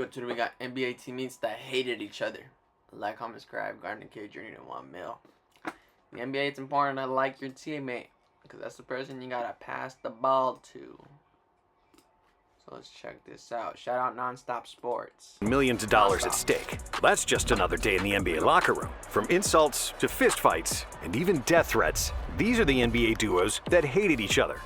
go. Today we got NBA teammates that hated each other. Like, comment, subscribe, Garden K Journey to 1 mil. In the NBA, it's important to like your teammate because that's the person you gotta pass the ball to. So let's check this out. Shout out Nonstop Sports. Millions of dollars at stake. That's just another day in the NBA locker room. From insults to fistfights and even death threats, these are the NBA duos that hated each other.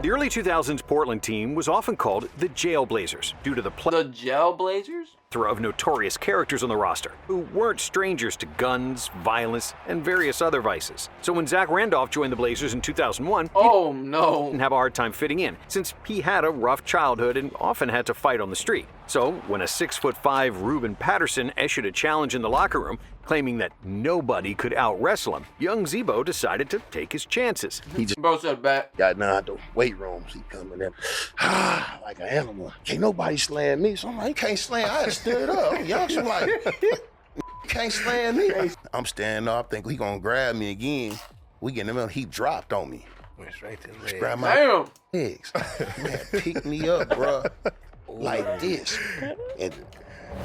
The early 2000s Portland team was often called the Jailblazers due to the Jailblazers? plethora of notorious characters on the roster who weren't strangers to guns, violence, and various other vices. So when Zach Randolph joined the Blazers in 2001, he didn't have a hard time fitting in since he had a rough childhood and often had to fight on the street. So when a 6'5" Ruben Patterson issued a challenge in the locker room claiming that nobody could out-wrestle him, young Zebo decided to take his chances. He just said bet. Got down at the weight rooms. He coming in like an animal. Can't nobody slam me. So I'm like, he can't slam. I just stood up. Young, so like, can't slam me. I'm standing up. I think he gonna grab me again. We get in the middle. He dropped on me. Went straight to the legs. Grab my legs. Man, pick me up, bro. Like this. And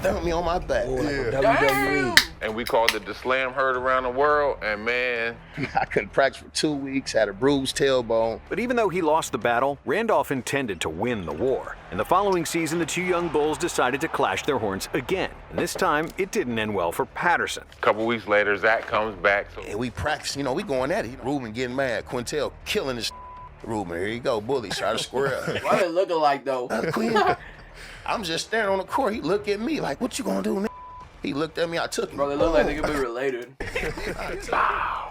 thump me on my back. WWE. And we called it the Slam Heard around the world, and man, I couldn't practice for 2 weeks, had a bruised tailbone. But even though he lost the battle, Randolph intended to win the war. And the following season, the two young Bulls decided to clash their horns again. And this time, it didn't end well for Patterson. a couple weeks later, Zach comes back. So And we practice, we going at it. Ruben getting mad, Quintel killing this Ruben, here you go, bully, try to square up. Why they look alike though? I'm just staring on the court. He looked at me like, what you gonna do, nigga? He looked at me, I took him. Bro, they look like they could be related. wow,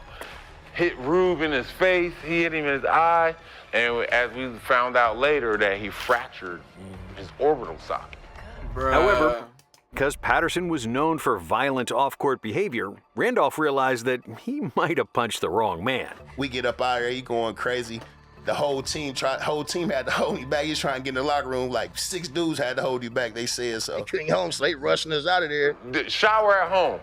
hit Rube in his face, he hit him in his eye, and as we found out later that he fractured his orbital socket. Bruh. However, because Patterson was known for violent off-court behavior, Randolph realized that he might have punched the wrong man. We get up out here, he going crazy. The whole team had to hold me back. He's trying to get in the locker room. Like 6 dudes had to hold you back. They said so. They couldn't get home, so they rushing us out of there. Shower at home.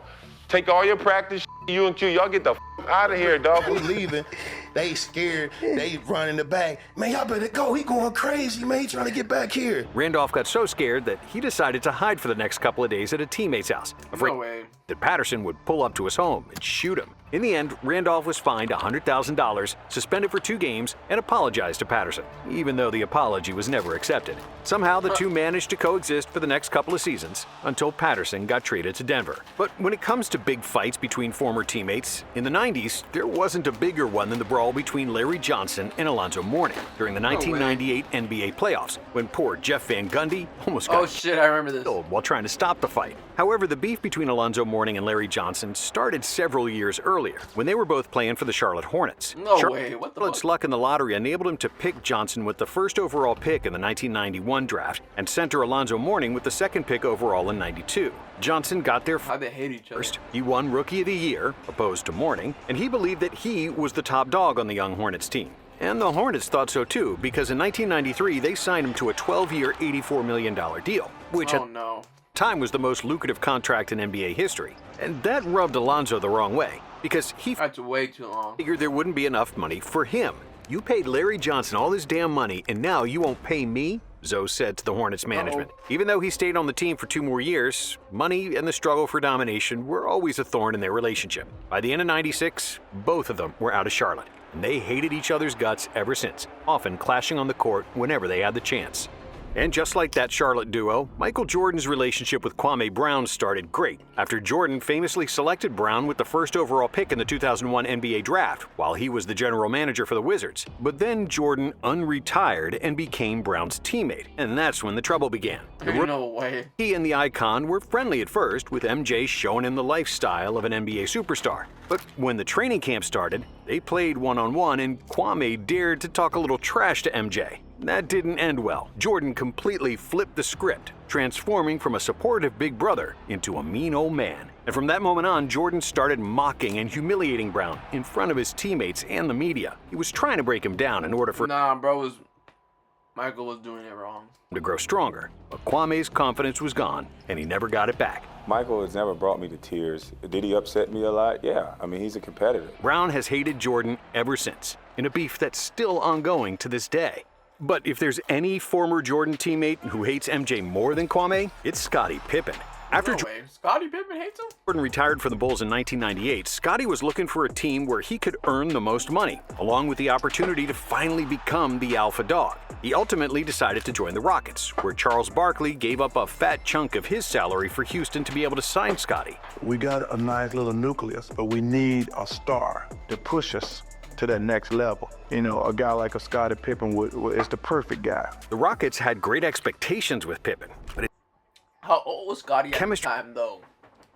Take all your practice, you and Q, y'all get the out of here, dog. We leaving. They scared. They run in the back. Man, y'all better go. He going crazy, man. He trying to get back here. Randolph got so scared that he decided to hide for the next couple of days at a teammate's house, afraid that Patterson would pull up to his home and shoot him. In the end, Randolph was fined $100,000, suspended for 2 games, and apologized to Patterson, even though the apology was never accepted. Somehow, the two managed to coexist for the next couple of seasons until Patterson got traded to Denver. But when it comes to big fights between former teammates, in the 90s, there wasn't a bigger one than the brawl between Larry Johnson and Alonzo Mourning during the 1998 NBA playoffs, when poor Jeff Van Gundy almost got I remember this. killed while trying to stop the fight. However, the beef between Alonzo Mourning and Larry Johnson started several years earlier, when they were both playing for the Charlotte Hornets. What the Charlotte's fuck? luck in the lottery enabled him to pick Johnson with the first overall pick in the 1991 draft, and center Alonzo Mourning with the second pick overall in '92. Johnson got there How they hate each other. first. He won Rookie of the Year, opposed to Mourning, and he believed that he was the top dog on the young Hornets team. And the Hornets thought so too, because in 1993 they signed him to a 12-year, $84 million deal, which at the time was the most lucrative contract in NBA history. And that rubbed Alonzo the wrong way, because he That's way too long. figured there wouldn't be enough money for him. You paid Larry Johnson all this damn money, and now you won't pay me? Zoe said to the Hornets management. Even though he stayed on the team for 2 more years, money and the struggle for domination were always a thorn in their relationship. By the end of '96, both of them were out of Charlotte, and they hated each other's guts ever since, often clashing on the court whenever they had the chance. And just like that Charlotte duo, Michael Jordan's relationship with Kwame Brown started great after Jordan famously selected Brown with the first overall pick in the 2001 NBA draft while he was the general manager for the Wizards. But then Jordan unretired and became Brown's teammate, and that's when the trouble began. No way. He and the icon were friendly at first, with MJ showing him the lifestyle of an NBA superstar. But when the training camp started, they played one-on-one and Kwame dared to talk a little trash to MJ. That didn't end well. Jordan completely flipped the script, transforming from a supportive big brother into a mean old man. And from that moment on, Jordan started mocking and humiliating Brown in front of his teammates and the media. He was trying to break him down in order for Michael was doing it wrong. him to grow stronger. But Kwame's confidence was gone, and he never got it back. Michael has never brought me to tears. Did he upset me a lot? Yeah. I mean, he's a competitor. Brown has hated Jordan ever since, in a beef that's still ongoing to this day. But if there's any former Jordan teammate who hates MJ more than Kwame, it's Scottie Pippen. After No way. Scottie Pippen hates him? Jordan retired from the Bulls in 1998, Scottie was looking for a team where he could earn the most money, along with the opportunity to finally become the alpha dog. He ultimately decided to join the Rockets, where Charles Barkley gave up a fat chunk of his salary for Houston to be able to sign Scottie. We got a nice little nucleus, but we need a star to push us to that next level. You know, a guy like a Scottie Pippen is the perfect guy. The Rockets had great expectations with Pippen, but How old was Scottie at Chemistry- the time, though?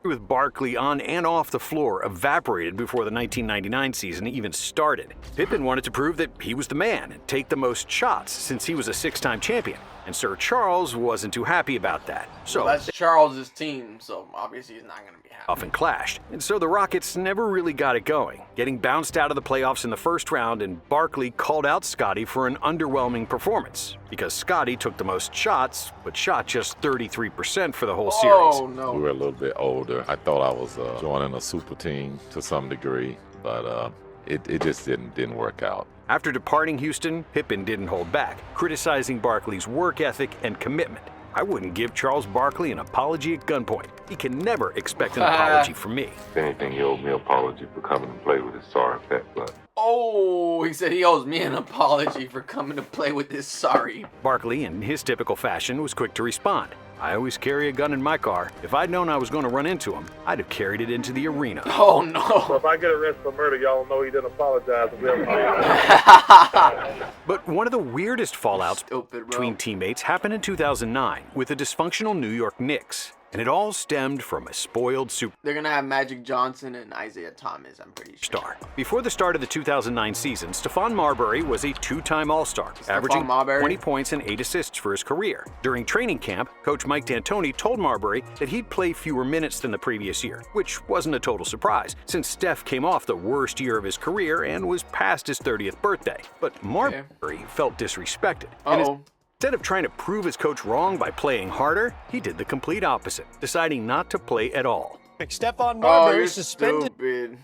with Barkley on and off the floor evaporated before the 1999 season even started. Pippen wanted to prove that he was the man and take the most shots since he was a six-time champion, and Sir Charles wasn't too happy about that. So Well, that's Charles's team, so obviously he's not going to be happy. often clashed, and so the Rockets never really got it going, getting bounced out of the playoffs in the first round, and Barkley called out Scottie for an underwhelming performance because Scottie took the most shots but shot just 33% for the whole series. Oh, We no. were a little bit older. I thought I was joining a super team to some degree, but it just didn't work out. After departing Houston, Pippen didn't hold back, criticizing Barkley's work ethic and commitment. I wouldn't give Charles Barkley an apology at gunpoint. He can never expect an apology from me. If anything, he owed me an apology for coming to play with his sorry pet, but Oh, he said he owes me an apology for coming to play with this sorry. Barkley, in his typical fashion, was quick to respond. I always carry a gun in my car. If I'd known I was going to run into him, I'd have carried it into the arena. Oh, no. If I get arrested for murder, y'all know he didn't apologize if we ever see But one of the weirdest fallouts Stupid, bro. between teammates happened in 2009 with the dysfunctional New York Knicks. And it all stemmed from a spoiled They're going to have Magic Johnson and Isaiah Thomas, I'm pretty sure. superstar. Before the start of the 2009 season, Stephon Marbury was a two-time All-Star, averaging Marbury? 20 points and 8 assists for his career. During training camp, Coach Mike D'Antoni told Marbury that he'd play fewer minutes than the previous year, which wasn't a total surprise, since Steph came off the worst year of his career and was past his 30th birthday. But Marbury felt disrespected. And Uh-oh. instead of trying to prove his coach wrong by playing harder, he did the complete opposite, deciding not to play at all. Stephon Oh, Marbury you're suspended stupid.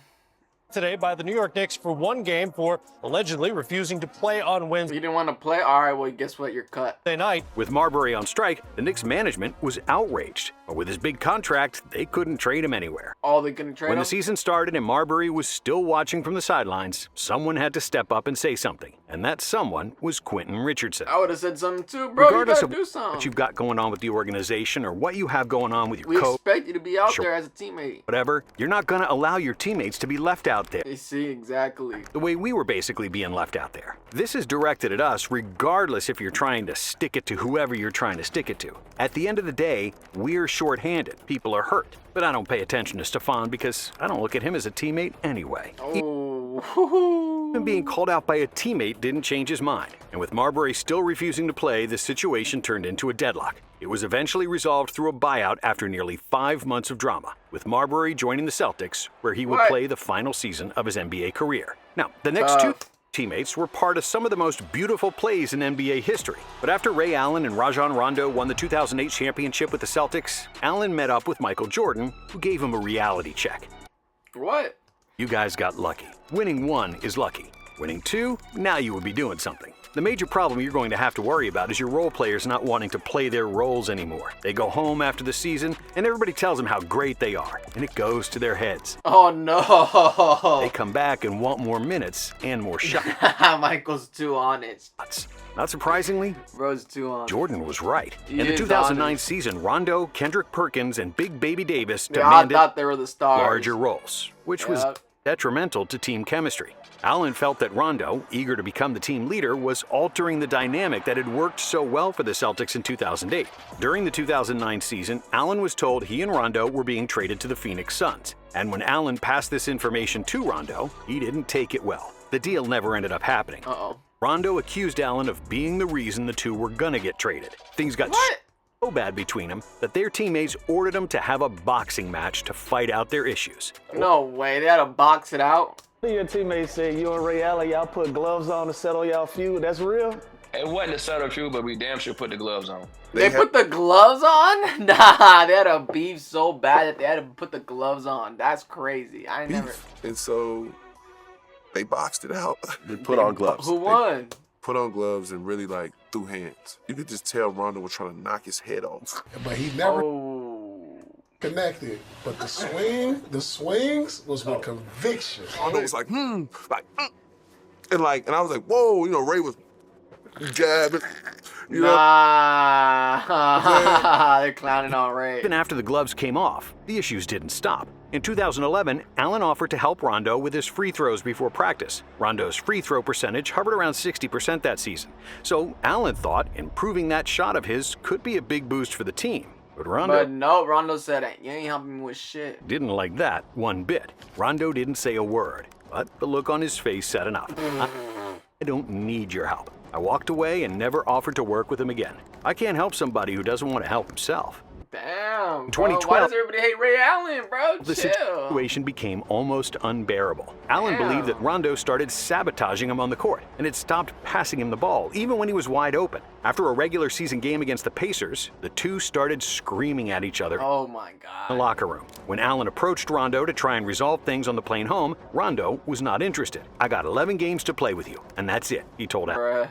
today by the New York Knicks for one game for allegedly refusing to play on Wednesday You didn't want to play? All right, well, guess what? You're cut. night. With Marbury on strike, the Knicks management was outraged. But with his big contract, they couldn't trade him anywhere. Oh, they couldn't trade When him? the season started and Marbury was still watching from the sidelines, someone had to step up and say something. And that someone was Quentin Richardson. I would have said something too, bro. Regardless You of gotta do something. what you've got going on with the organization or what you have going on with your We coach, expect you to be out Sure. there as a teammate. whatever, you're not going to allow your teammates to be left out there You see, exactly. the way we were basically being left out there. This is directed at us regardless if you're trying to stick it to whoever you're trying to stick it to. At the end of the day, we're shorthanded. People are hurt. But I don't pay attention to Stephon because I don't look at him as a teammate anyway. Oh, Even being called out by a teammate didn't change his mind. And with Marbury still refusing to play, the situation turned into a deadlock. It was eventually resolved through a buyout after nearly 5 months of drama, with Marbury joining the Celtics, where he would What? play the final season of his NBA career. Now, the next two Tough. teammates were part of some of the most beautiful plays in NBA history. But after Ray Allen and Rajon Rondo won the 2008 championship with the Celtics, Allen met up with Michael Jordan, who gave him a reality check. what? You guys got lucky. Winning 1 is lucky. Winning 2, now you would be doing something. The major problem you're going to have to worry about is your role players not wanting to play their roles anymore. They go home after the season, and everybody tells them how great they are, and it goes to their heads. Oh, no. They come back and want more minutes and more shots. Michael's too honest. Not surprisingly, Bro's too honest. Jordan was right. He In the is 2009 honest. season, Rondo, Kendrick Perkins, and Big Baby Davis Yeah, I demanded thought they were the stars. larger roles, which was Yep. detrimental to team chemistry. Allen felt that Rondo, eager to become the team leader, was altering the dynamic that had worked so well for the Celtics in 2008. During the 2009 season, Allen was told he and Rondo were being traded to the Phoenix Suns. And when Allen passed this information to Rondo, he didn't take it well. The deal never ended up happening. Uh-oh. Rondo accused Allen of being the reason the two were gonna get traded. Things got What? so bad between them that their teammates ordered them to have a boxing match to fight out their issues. No way. They had to box it out. Your teammates said you and Ray Allen, y'all put gloves on to settle y'all feud. That's real? It wasn't a settle feud, but we damn sure put the gloves on. They put the gloves on? Nah, they had a beef so bad that they had to put the gloves on. That's crazy. I never. And so they boxed it out. They put on gloves. Who won? put on gloves and really like threw hands. You could just tell Rondo was trying to knock his head off. But he never connected. But the swings was with conviction. Rondo was like, and I was like, whoa, you know, Ray was jabbing. You know? Nah, they're clowning on Ray. Even after the gloves came off, the issues didn't stop. In 2011, Allen offered to help Rondo with his free throws before practice. Rondo's free throw percentage hovered around 60% that season. So Allen thought improving that shot of his could be a big boost for the team. But Rondo said, you ain't helping me with shit. Didn't like that one bit. Rondo didn't say a word, but the look on his face said enough. I don't need your help. I walked away and never offered to work with him again. I can't help somebody who doesn't want to help himself. Damn, In bro. 2012, Why does everybody hate Ray Allen, bro? the Chill. situation became almost unbearable. Allen believed that Rondo started sabotaging him on the court and had stopped passing him the ball, even when he was wide open. After a regular season game against the Pacers, the two started screaming at each other Oh my God. in the locker room. When Allen approached Rondo to try and resolve things on the plane home, Rondo was not interested. I got 11 games to play with you, and that's it, he told Allen.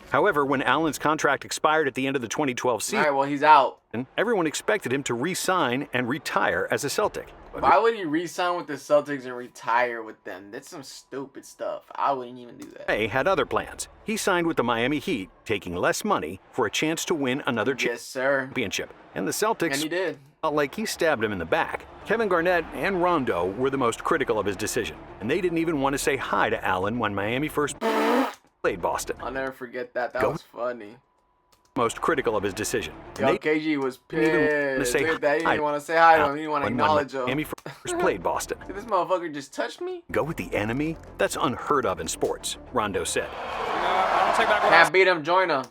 However, when Allen's contract expired at the end of the 2012 season, All right, well, he's out. everyone expected him to re-sign and retire as a Celtic. Why would he re-sign with the Celtics and retire with them? That's some stupid stuff. I wouldn't even do that. Ray had other plans. He signed with the Miami Heat, taking less money for a chance to win another championship. And the Celtics And he did. felt like he stabbed him in the back. Kevin Garnett and Rondo were the most critical of his decision, and they didn't even want to say hi to Allen when Miami first played Boston. I'll never forget that. That was funny. Most critical of his decision. Yo, KG was pissed. say Look at that. He hi didn't want to say hi to him. He didn't want to when acknowledge him. Miami first played Boston. Did this motherfucker just touch me? Go with the enemy? That's unheard of in sports, Rondo said. Can't beat him, join him.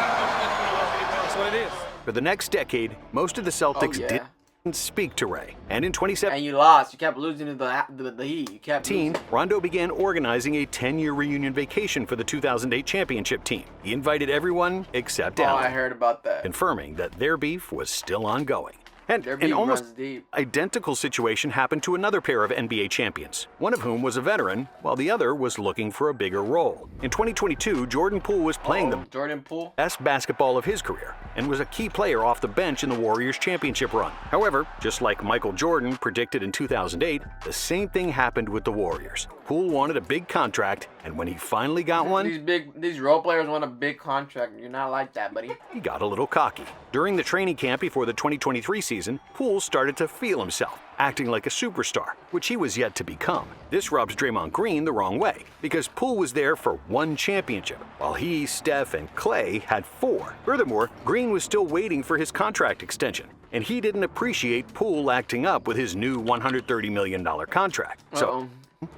That's what it is. For the next decade, most of the Celtics yeah. didn't speak to Ray. And in 2017, And you lost. You kept losing to the Heat. You kept losing. Rondo began organizing a 10-year reunion vacation for the 2008 championship team. He invited everyone except Oh, Allen, I heard about that. confirming that their beef was still ongoing. And Their an beef almost runs deep. identical situation happened to another pair of NBA champions, one of whom was a veteran, while the other was looking for a bigger role. In 2022, Jordan Poole was playing the Jordan Poole? best basketball of his career and was a key player off the bench in the Warriors championship run. However, just like Michael Jordan predicted in 2008, the same thing happened with the Warriors. Poole wanted a big contract, and when he finally got one, These role players want a big contract. You're not like that, buddy. he got a little cocky. During the training camp before the 2023 season, Poole started to feel himself, acting like a superstar, which he was yet to become. This rubs Draymond Green the wrong way, because Poole was there for one championship, while he, Steph, and Clay had 4. Furthermore, Green was still waiting for his contract extension, and he didn't appreciate Poole acting up with his new $130 million contract. So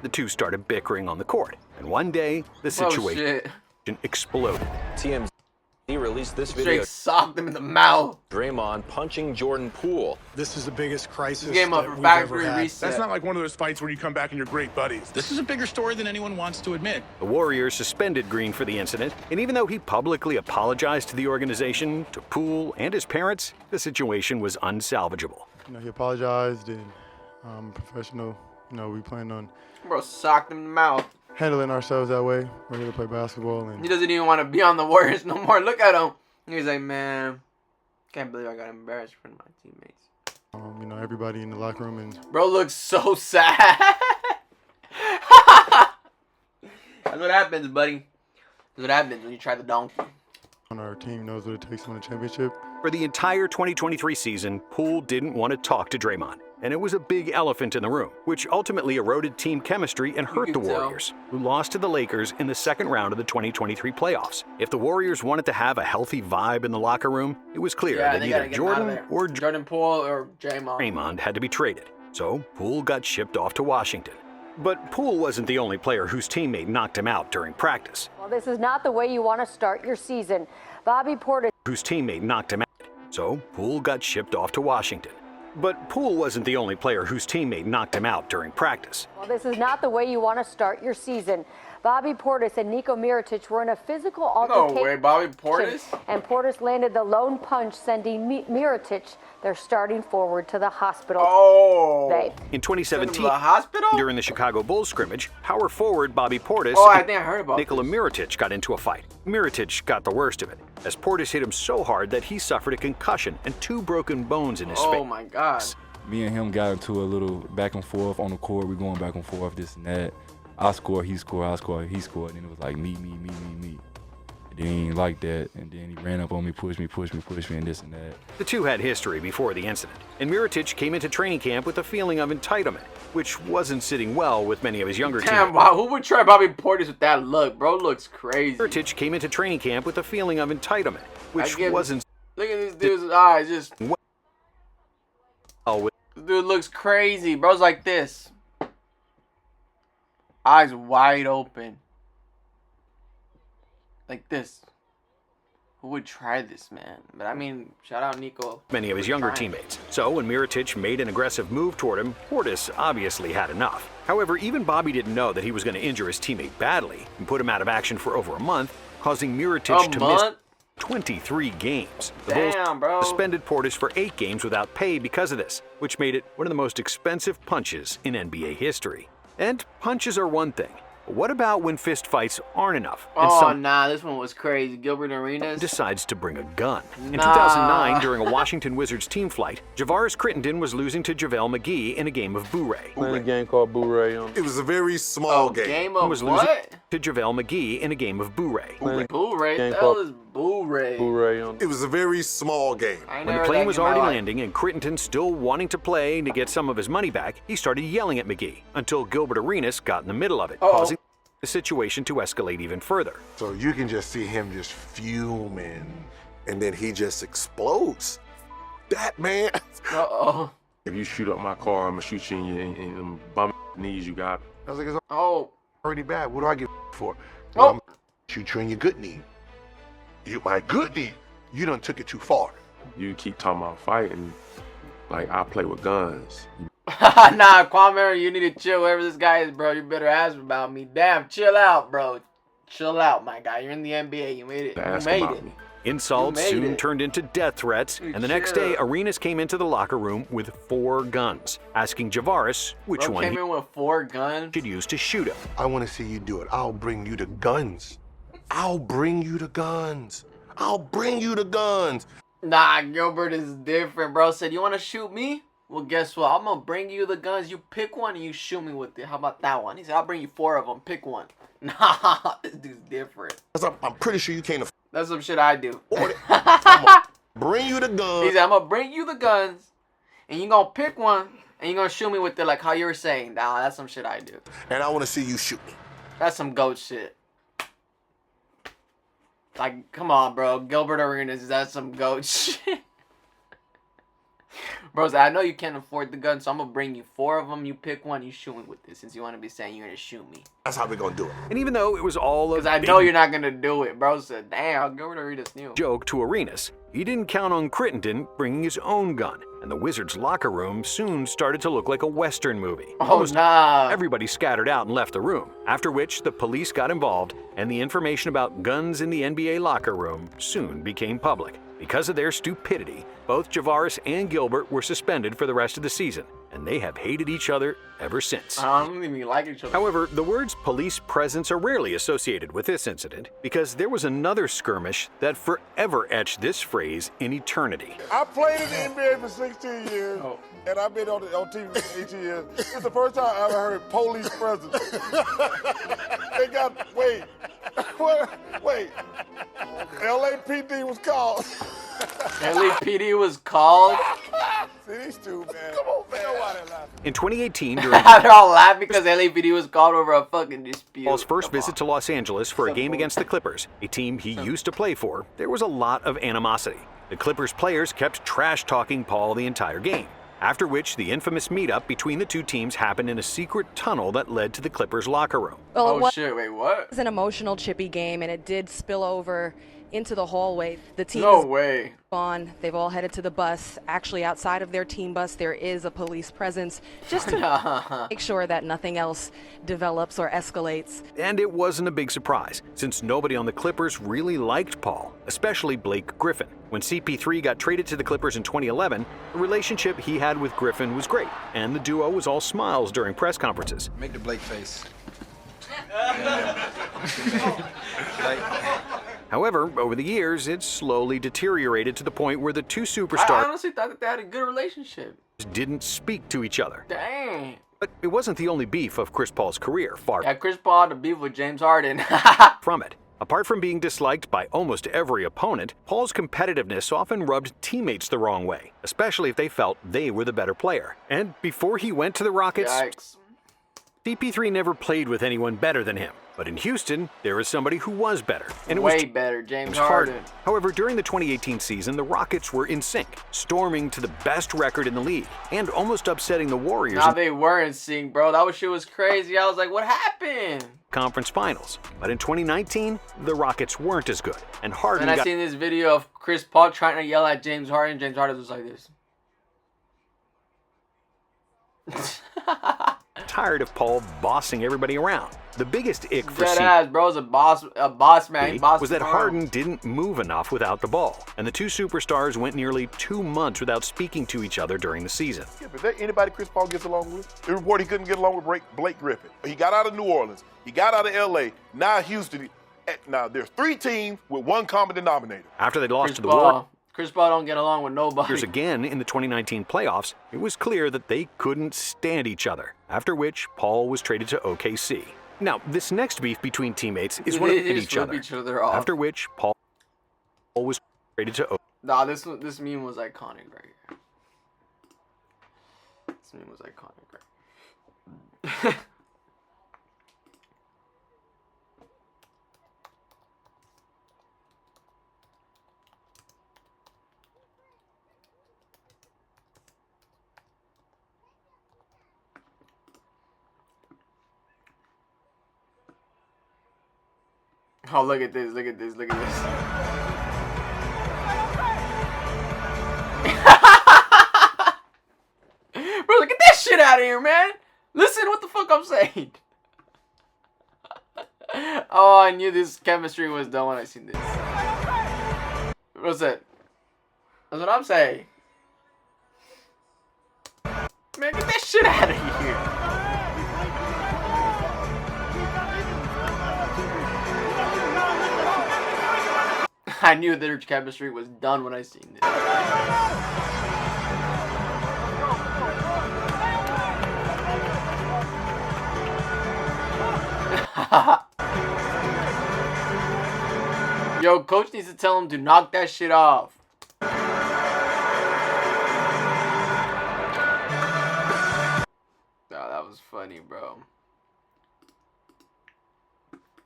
the two started bickering on the court, and one day the situation exploded. TMZ released this Straight video. socked him in the mouth. Draymond punching Jordan Poole. This is the biggest crisis Game up that for we've factory ever had. reset. That's not like one of those fights where you come back and you're great buddies. This is a bigger story than anyone wants to admit. The Warriors suspended Green for the incident, and even though he publicly apologized to the organization, to Poole, and his parents, the situation was unsalvageable. You know, he apologized and professional. You know, we plan on Bro socked him in the mouth. handling ourselves that way. We're here to play basketball, and He doesn't even want to be on the Warriors no more. Look at him. He's like, man, can't believe I got embarrassed in front of my teammates. you know, everybody in the locker room and Bro looks so sad. That's what happens, buddy. That's what happens when you try the donkey. on our team knows what it takes to win a championship. For the entire 2023 season, Poole didn't want to talk to Draymond, and it was a big elephant in the room, which ultimately eroded team chemistry and hurt the Warriors, who lost to the Lakers in the second round of the 2023 playoffs. If the Warriors wanted to have a healthy vibe in the locker room, it was clear that they gotta either get him out of Jordan there. or Jordan Poole or Draymond had to be traded. So Poole got shipped off to Washington. But Poole wasn't the only player whose teammate knocked him out during practice. Well, this is not the way you want to start your season. Bobby Portis. Whose teammate knocked him out. So Poole got shipped off to Washington. But Poole wasn't the only player whose teammate knocked him out during practice. Well, this is not the way you want to start your season. Bobby Portis and Niko Mirotic were in a physical altercation. No way, Bobby Portis? And Portis landed the lone punch, sending Mirotic, their starting forward, to the hospital. Oh. In 2017, the hospital? during the Chicago Bulls scrimmage, power forward Bobby Portis I think I heard about Nikola Mirotic got into a fight. Mirotic got the worst of it, as Portis hit him so hard that he suffered a concussion and 2 broken bones in his face. Oh my God. Me and him got into a little back and forth on the court. We going back and forth, this and that. I score, he score, I score, he scored. And then it was like me. And then he ain't like that. And then he ran up on me, pushed me, and this and that. The two had history before the incident, and Mirotic came into training camp with a feeling of entitlement, which wasn't sitting well with many of his younger teammates. Damn, wow, who would try Bobby Portis with that look? Bro looks crazy. Mirotic came into training camp with a feeling of entitlement, which wasn't... Look at this dude's eyes, just... Oh, this dude looks crazy. Bro's like this. Eyes wide open. Like this. Who would try this, man? But I mean, shout out Nico. Many of his younger teammates. So when Mirotic made an aggressive move toward him, Portis obviously had enough. However, even Bobby didn't know that he was going to injure his teammate badly and put him out of action for over a month, causing Mirotic to miss 23 games. The Damn, bro. Bulls suspended Portis for 8 games without pay because of this, which made it one of the most expensive punches in NBA history. And punches are one thing. But what about when fist fights aren't enough? And Nah, this one was crazy. Gilbert Arenas decides to bring a gun. In Nah. 2009, during a Washington Wizards team flight, Javaris Crittenden was losing to JaVale McGee in a game of Boo Ray. Playing a game called Boo Ray. It was a very small game. Game of was what? losing to JaVale McGee in a game of Boo Ray. Boo Ray? The hell is Boo Ray? It was a very small game. When the plane was already landing and Crittenden still wanting to play to get some of his money back, he started yelling at McGee until Gilbert Arenas got in the middle of it, causing the situation to escalate even further. So you can just see him just fuming. And then he just explodes. That man. If you shoot up my car, I'm gonna shoot you in them bum knees you got. I was like, it's already bad. What do I get for? I'm gonna shoot you in your good knee. My good knee. You done took it too far. You keep talking about fighting, like I play with guns. Nah, Kwame, you need to chill. Wherever this guy is, bro, you better ask about me. Damn, chill out, bro. Chill out, my guy. You're in the NBA. You made it. You made it. Insults soon turned into death threats, and the next day, Arenas came into the locker room with 4 guns, asking Javaris which one came in with 4 guns. Should use to shoot him. I want to see you do it. I'll bring you the guns. I'll bring you the guns. I'll bring you the guns. Nah, Gilbert is different, bro. Said, you want to shoot me? Well, guess what? I'm going to bring you the guns. You pick one and you shoot me with it. How about that one? He said, I'll bring you 4 of them. Pick one. Nah, this dude's different. I'm pretty sure you can't afford. That's some shit I do. Bring you the guns. He said, I'm going to bring you the guns. And you're going to pick one. And you're going to shoot me with it like how you were saying. Nah, that's some shit I do. And I want to see you shoot me. That's some goat shit. Like, come on, bro. Gilbert Arenas, that's some goat shit. Bro, I know you can't afford the gun, so I'm going to bring you 4 of them. You pick one, you shoot me with this, since you want to be saying you're going to shoot me. That's how we're going to do it. And even though it was all a Because I know you're not going to do it. Bro said, damn, Gilbert Arenas knew. joke to Arenas, he didn't count on Crittenden bringing his own gun, and the Wizards' locker room soon started to look like a Western movie. Almost everybody scattered out and left the room, after which the police got involved, and the information about guns in the NBA locker room soon became public. Because of their stupidity, both Javaris and Gilbert were suspended for the rest of the season, and they have hated each other ever since. I don't even like each other. However, the words police presence are rarely associated with this incident, because there was another skirmish that forever etched this phrase in eternity. I played in the NBA for 16 years, and I've been on TV for 18 years. It's the first time I ever heard police presence. They got, wait. LAPD was called. LAPD was called? See, these two, man. Come on, man. Nobody laughing. In 2018, during They're all laughing because LAPD was called over a fucking dispute. Paul's first visit to Los Angeles for a game against the Clippers, a team he used to play for, there was a lot of animosity. The Clippers players kept trash-talking Paul the entire game, after which the infamous meetup between the two teams happened in a secret tunnel that led to the Clippers' locker room. Well, shit, wait, what? It was an emotional, chippy game, and it did spill over into the hallway. The team No is way. gone. They've all headed to the bus. Actually, outside of their team bus, there is a police presence just to make sure that nothing else develops or escalates. And it wasn't a big surprise, since nobody on the Clippers really liked Paul, especially Blake Griffin. When CP3 got traded to the Clippers in 2011, the relationship he had with Griffin was great, and the duo was all smiles during press conferences. Make the Blake face. However, over the years, it slowly deteriorated to the point where the two I superstars honestly thought that they had a good relationship. didn't speak to each other. Dang. But it wasn't the only beef of Chris Paul's career, far Yeah, Chris Paul had a beef with James Harden. from it. Apart from being disliked by almost every opponent, Paul's competitiveness often rubbed teammates the wrong way, especially if they felt they were the better player. And before he went to the Rockets, Yikes. CP3 never played with anyone better than him. But in Houston, there was somebody who was better. And it Way was better, James Harden. However, during the 2018 season, the Rockets were in sync, storming to the best record in the league and almost upsetting the Warriors Nah, in they weren't sync, bro. That shit was crazy. I was like, what happened? conference finals. But in 2019, the Rockets weren't as good, and Harden And I got seen this video of Chris Paul trying to yell at James Harden. James Harden was like this. tired of Paul bossing everybody around. The biggest ick for Dead ass, bro's a boss man. He bossed was that around. Harden didn't move enough without the ball, and the two superstars went nearly 2 months without speaking to each other during the season. Is there anybody Chris Paul gets along with? They report he couldn't get along with Blake Griffin. He got out of New Orleans. He got out of L.A. Now Houston. Now there's 3 teams with one common denominator. After they lost Chris to the Paul. Warriors Chris Paul don't get along with nobody. again in the 2019 playoffs, it was clear that they couldn't stand each other, after which Paul was traded to OKC. Now, this next beef between teammates is one of They hit just each rip other, each other off. after which Paul was traded to Nah, this meme was iconic right here. This meme was iconic right. Oh, look at this, look at this, look at this. Bro, look at that shit out of here, man. Listen what the fuck I'm saying. Oh, I knew this chemistry was done when I seen this. What's that? That's what I'm saying. Man, get that shit out of here. I knew their chemistry was done when I seen this. Yo, coach needs to tell him to knock that shit off. Oh, that was funny, bro.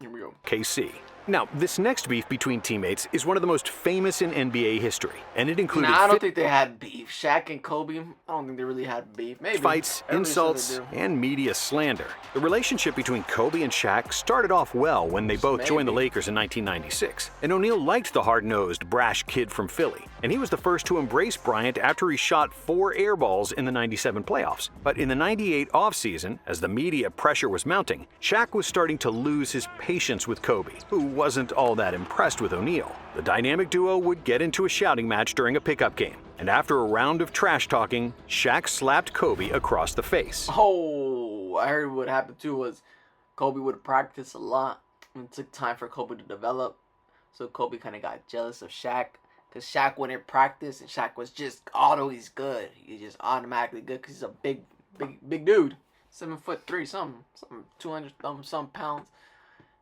Here we go. KC. Now, this next beef between teammates is one of the most famous in NBA history, and it included Nah, I don't think they had beef. Shaq and Kobe, I don't think they really had beef. Maybe. fights, Everybody said they insults, do. and media slander. The relationship between Kobe and Shaq started off well when they both joined the Lakers in 1996, and O'Neal liked the hard-nosed, brash kid from Philly, and he was the first to embrace Bryant after he shot 4 air balls in the 97 playoffs. But in the 98 offseason, as the media pressure was mounting, Shaq was starting to lose his patience with Kobe, who wasn't all that impressed with O'Neal. The dynamic duo would get into a shouting match during a pickup game, and after a round of trash talking, Shaq slapped Kobe across the face. Oh, I heard what happened too was Kobe would practice a lot, and it took time for Kobe to develop. So Kobe kind of got jealous of Shaq, because Shaq wouldn't practice, and Shaq was just always good. He's just automatically good because he's a big dude, 7'3", something 200 some pounds.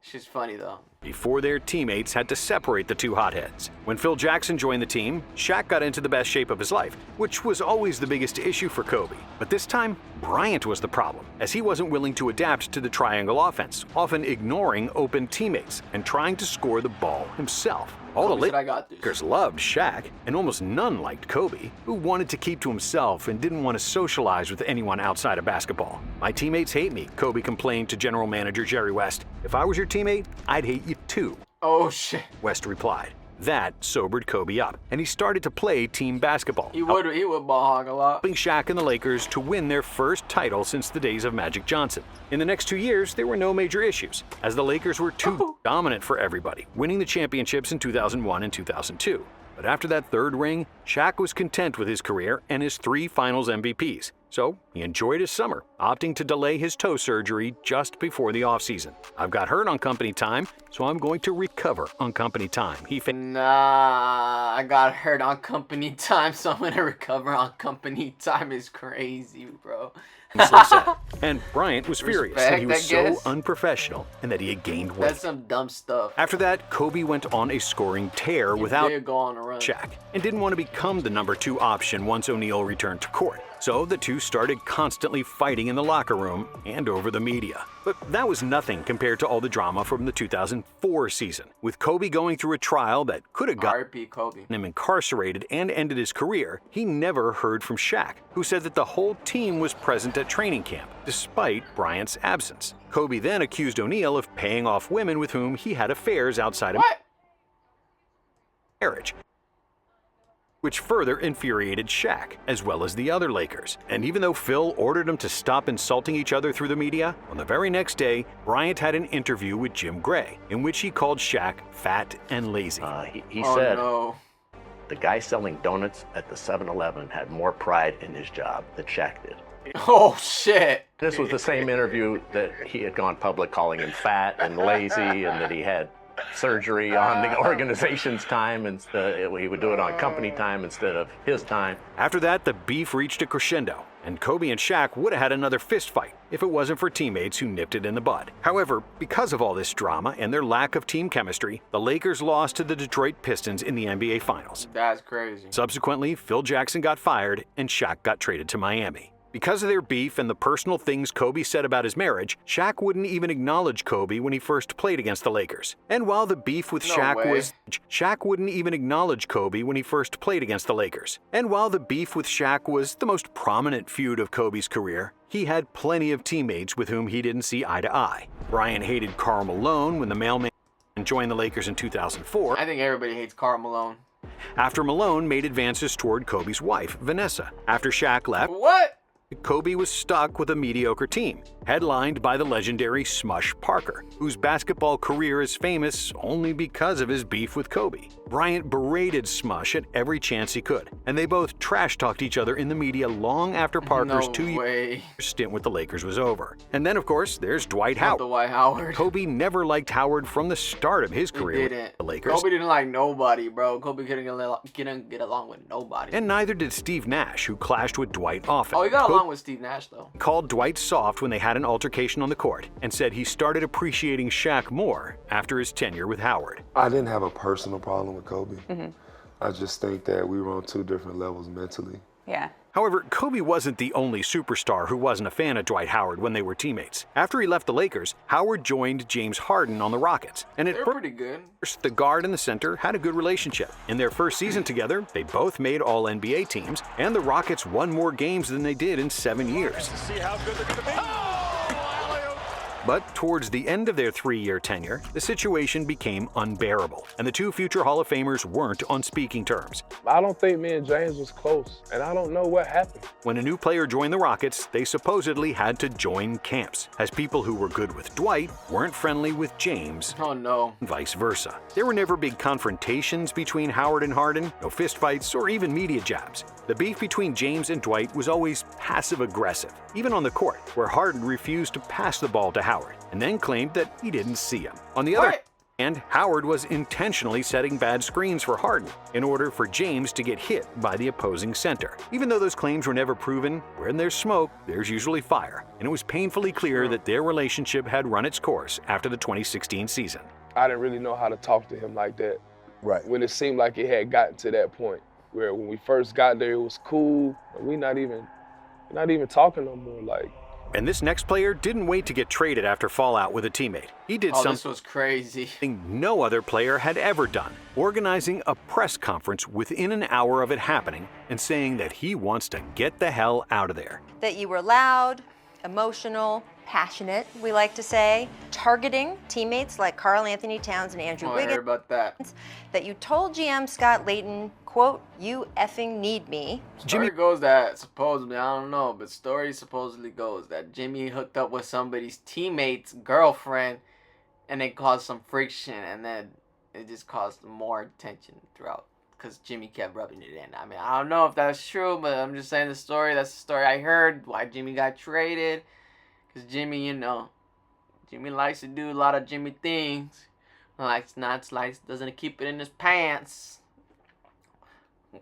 She's funny though. Before their teammates had to separate the two hotheads. When Phil Jackson joined the team, Shaq got into the best shape of his life, which was always the biggest issue for Kobe. But this time, Bryant was the problem, as he wasn't willing to adapt to the triangle offense, often ignoring open teammates and trying to score the ball himself. All the Lakers loved Shaq, and almost none liked Kobe, who wanted to keep to himself and didn't want to socialize with anyone outside of basketball. "My teammates hate me," Kobe complained to general manager Jerry West. "If I was your teammate, I'd hate you too." Oh shit. West replied. That sobered Kobe up, and he started to play team basketball. He would ball hog a lot. Helping Shaq and the Lakers to win their first title since the days of Magic Johnson. In the next 2 years, there were no major issues, as the Lakers were too dominant for everybody, winning the championships in 2001 and 2002. But after that third ring, Shaq was content with his career and his 3 finals MVPs. So he enjoyed his summer, opting to delay his toe surgery just before the offseason. I've got hurt on company time, so I'm going to recover on company time. Nah, I got hurt on company time, so I'm going to recover on company time is crazy, bro. So sad. And Bryant was furious that he was Respect, I so guess. unprofessional and that he had gained weight. That's some dumb stuff. After that, Kobe went on a scoring tear He without did go on a run. Shaq and didn't want to become the number 2 option once O'Neal returned to court. So the two started constantly fighting in the locker room and over the media. But that was nothing compared to all the drama from the 2004 season, with Kobe going through a trial that could have gotten R.I.P. Kobe. him incarcerated and ended his career. He never heard from Shaq, who said that the whole team was present at training camp, despite Bryant's absence. Kobe then accused O'Neal of paying off women with whom he had affairs outside of marriage, which further infuriated Shaq, as well as the other Lakers. And even though Phil ordered him to stop insulting each other through the media, on the very next day, Bryant had an interview with Jim Gray, in which he called Shaq fat and lazy. He said the guy selling donuts at the 7-Eleven had more pride in his job than Shaq did. Oh, shit. This was the same interview that he had gone public calling him fat and lazy, and that he had surgery on the organization's time, and he would do it on company time instead of his time. After that, the beef reached a crescendo, and Kobe and Shaq would have had another fist fight if it wasn't for teammates who nipped it in the bud. However, because of all this drama and their lack of team chemistry, the Lakers lost to the Detroit Pistons in the NBA Finals. That's crazy. Subsequently, Phil Jackson got fired and Shaq got traded to Miami. Because of their beef and the personal things Kobe said about his marriage, Shaq wouldn't even acknowledge Kobe when he first played against the Lakers. And while the beef with Shaq wouldn't even acknowledge Kobe when he first played against the Lakers. And while the beef with Shaq was the most prominent feud of Kobe's career, he had plenty of teammates with whom he didn't see eye to eye. Bryant hated Karl Malone when the mailman joined the Lakers in 2004. I think everybody hates Karl Malone. After Malone made advances toward Kobe's wife, Vanessa. After Shaq left, Kobe was stuck with a mediocre team, headlined by the legendary Smush Parker, whose basketball career is famous only because of his beef with Kobe. Bryant berated Smush at every chance he could, and they both trash-talked each other in the media long after Parker's 2-year stint with the Lakers was over. And then, of course, there's Dwight Howard. Dwight Howard. Kobe never liked Howard from the start of his career He with the Lakers. Kobe didn't like nobody, bro. Kobe couldn't get along with nobody. And neither did Steve Nash, who clashed with Dwight often. Oh, he got along with Steve Nash, though. Called Dwight soft when they had an altercation on the court, and said he started appreciating Shaq more after his tenure with Howard. I didn't have a personal problem with Kobe. I just think that we were on 2 different levels mentally. Yeah. However, Kobe wasn't the only superstar who wasn't a fan of Dwight Howard when they were teammates. After he left the Lakers, Howard joined James Harden on the Rockets. And They're pretty good. First, the guard and the center had a good relationship. In their first season together, they both made All-NBA teams, and the Rockets won more games than they did in 7 years. See how good they're going to be. But towards the end of their 3-year tenure, the situation became unbearable, and the two future Hall of Famers weren't on speaking terms. I don't think me and James was close, and I don't know what happened. When a new player joined the Rockets, they supposedly had to join camps, as people who were good with Dwight weren't friendly with James. Oh no. And vice versa. There were never big confrontations between Howard and Harden, no fistfights or even media jabs. The beef between James and Dwight was always passive-aggressive, even on the court, where Harden refused to pass the ball to Howard, and then claimed that he didn't see him. On the other hand, Howard was intentionally setting bad screens for Harden in order for James to get hit by the opposing center. Even though those claims were never proven, when there's smoke, there's usually fire, and it was painfully clear that their relationship had run its course after the 2016 season. I didn't really know how to talk to him like that. Right. When it seemed like it had gotten to that point, where when we first got there, it was cool, but we're not even talking no more. Like. And this next player didn't wait to get traded after fallout with a teammate. He did something this was crazy. No other player had ever done, organizing a press conference within an hour of it happening and saying that he wants to get the hell out of there. That you were loud, emotional, passionate, we like to say, targeting teammates like Karl Anthony Towns and Andrew I heard Wiggins, about that. that you told GM Scott Layton, quote, "You effing need me." Story goes that supposedly, I don't know, but story supposedly goes that Jimmy hooked up with somebody's teammate's girlfriend and it caused some friction, and then it just caused more tension throughout because Jimmy kept rubbing it in. I mean, I don't know if that's true, but I'm just saying the story. That's the story I heard, why Jimmy got traded. Because Jimmy, you know, Jimmy likes to do a lot of Jimmy things. Doesn't keep it in his pants.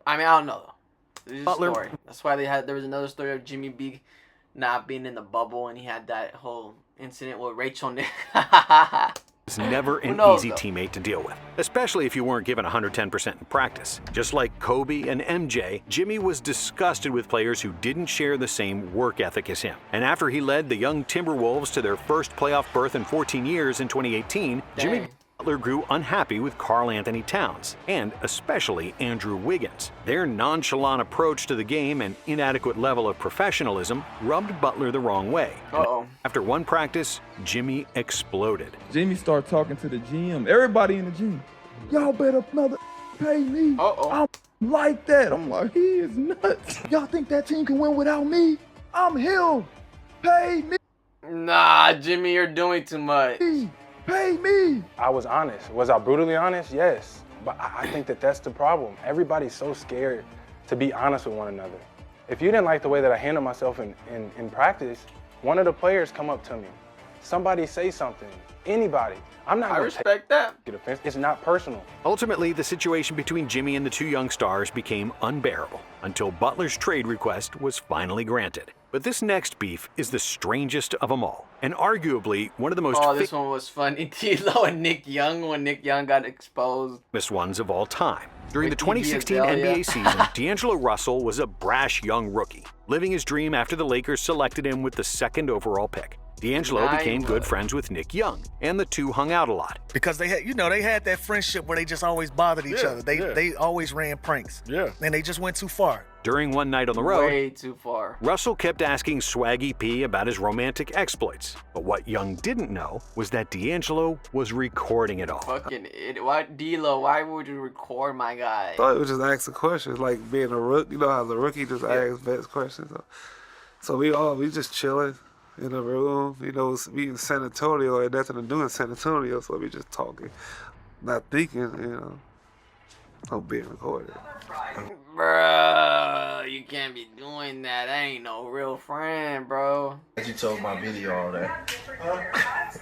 I mean, I don't know though. This is a story. That's why there was another story of Jimmy B not being in the bubble, and he had that whole incident with Rachel Nick. It's never an easy teammate to deal with, especially if you weren't given 110% in practice. Just like Kobe and MJ, Jimmy was disgusted with players who didn't share the same work ethic as him. And after he led the young Timberwolves to their first playoff berth in 14 years in 2018, Jimmy Butler grew unhappy with Karl Anthony Towns, and especially Andrew Wiggins. Their nonchalant approach to the game and inadequate level of professionalism rubbed Butler the wrong way. After one practice, Jimmy exploded. Jimmy started talking to the GM, everybody in the gym. Y'all better pay me. I'm like that. I'm like, he is nuts. Y'all think that team can win without me? I'm him. Pay me. Nah, Jimmy, you're doing too much. Pay me. I was honest. Was I brutally honest? Yes. But I think that's the problem. Everybody's so scared to be honest with one another. If you didn't like the way that I handled myself in practice, one of the players come up to me. Somebody say something. Anybody. I'm not I gonna respect that. Get offense. It's not personal. Ultimately, the situation between Jimmy and the two young stars became unbearable until Butler's trade request was finally granted. But this next beef is the strangest of them all, and arguably one of the most this one was funny. D'Lo and Nick Young, when Nick Young got exposed. famous ones of all time. During the Ricky 2016 Azalea. NBA season, D'Angelo Russell was a brash young rookie, living his dream after the Lakers selected him with the second overall pick. D'Angelo became good friends with Nick Young, and the two hung out a lot. Because they had that friendship where they just always bothered each other. They always ran pranks. Yeah. And they just went too far. During one night on the road, Way too far. Russell kept asking Swaggy P about his romantic exploits. But what Young didn't know was that D'Angelo was recording it all. Fucking idiot. What, D'Lo? Why would you record my guy? I thought it was just asking questions, like being a rookie. You know how the rookie just asks best questions. So we just chilling in the room. You know, we in San Antonio, had nothing to do in San Antonio, so we just talking, not thinking, you know, I'm being recorded. Bruh, you can't be doing that. That ain't no real friend, bro. You told my video all that.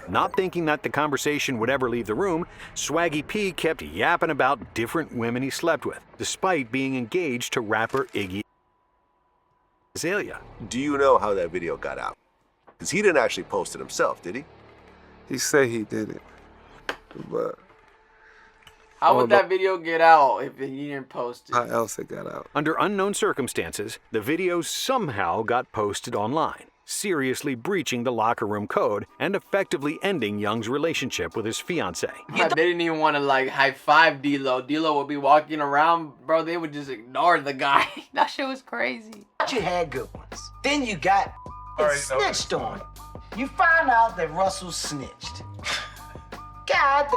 Not thinking that the conversation would ever leave the room, Swaggy P kept yapping about different women he slept with, despite being engaged to rapper Iggy Azalea. Do you know how that video got out? Because he didn't actually post it himself, did he? He said he did it, but How would that video get out if he didn't post it? how else it got out? Under unknown circumstances, the video somehow got posted online, seriously breaching the locker room code and effectively ending Young's relationship with his fiancée. They didn't even want to like high five D'Lo. D'Lo would be walking around, bro. They would just ignore the guy. That shit was crazy. You had good ones. Then you got snitched on. You find out that Russell snitched. God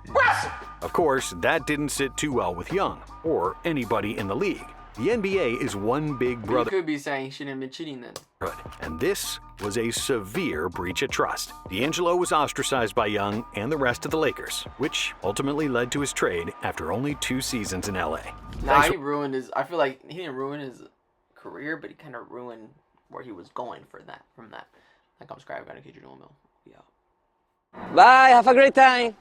Russell! Of course, that didn't sit too well with Young, or anybody in the league. The NBA is one big You brother. could be saying he shouldn't have been cheating then. And this was a severe breach of trust. D'Angelo was ostracized by Young and the rest of the Lakers, which ultimately led to his trade after only 2 seasons in LA. Nah, he ruined his. I feel like he didn't ruin his career, but he kind of ruined where he was going from that. Like I'm subscribed, got to keep your normal. Yeah. Bye, have a great time.